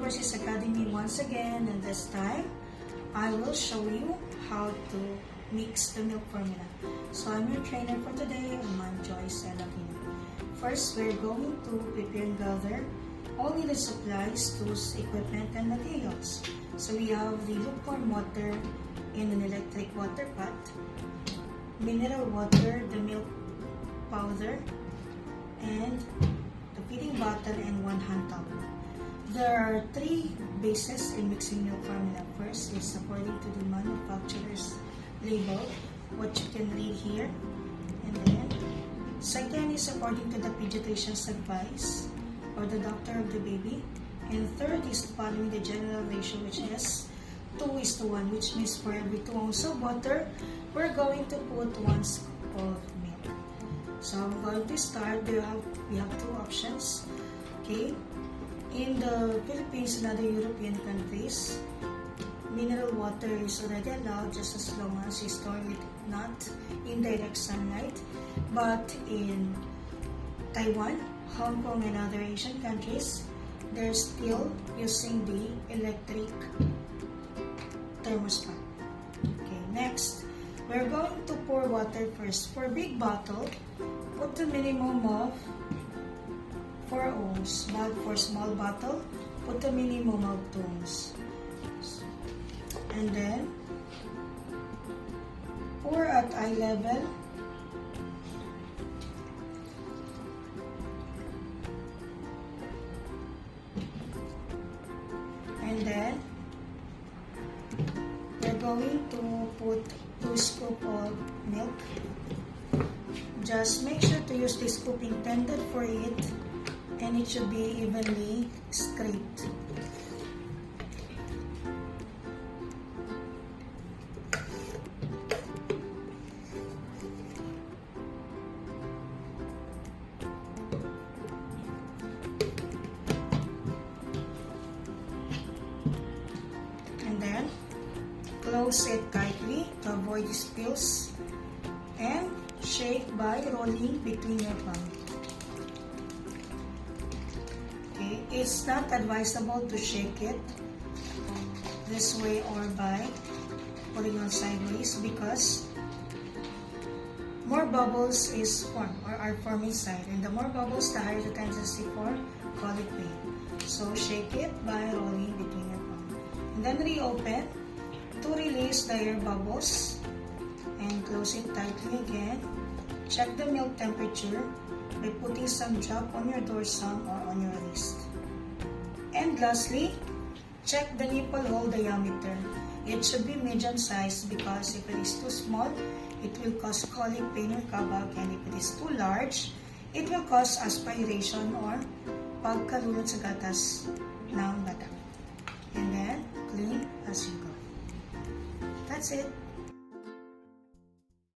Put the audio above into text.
Overseas Academy once again, and this time I will show you how to mix the milk formula. So I'm your trainer for today, I'm Joyce Elakina. First, we're going to prepare and gather all needed supplies, tools, equipment, and materials. So we have the lukewarm water in an electric water pot, mineral water, the milk powder, and the feeding bottle, and 1 hand towel. There are 3 bases in mixing milk formula. First is according to the manufacturer's label, what you can read here. And then, second is according to the pediatrician's advice or the doctor of the baby. And third is following the general ratio, which is 2:1, which means for every 2 ounces of water, we're going to put 1 scoop of milk. So I'm going to start. We have 2 options. Okay. In the Philippines and other European countries, mineral water is already allowed just as long as you store it not in direct sunlight. But in Taiwan, Hong Kong, and other Asian countries, they're still using the electric thermostat. Okay, next, we're going to pour water first. For big bottle, put the minimum of 4 ounces, but for small bottle, put a minimum of 2 ounces. And then, pour at eye level. And then, we're going to put 2 scoops of milk. Just make sure to use the scoop intended for it, and it should be evenly straight. And then, close it tightly to avoid spills, and shake by rolling between your palms. Okay, it's not advisable to shake it this way or by putting on sideways, because more bubbles is formed or are formed inside, and the more bubbles, the higher the tendency for colic pain. So shake it by rolling between your palms, and then reopen to release the air bubbles, and close it tightly again. Check the milk temperature by putting some drop on your dorsum or on your wrist. And lastly, check the nipple hole diameter. It should be medium size, because if it is too small, it will cause colic pain or kabag, and if it is too large, it will cause aspiration or pagkalunod sa gatas ng bata. And then, clean as you go. That's it.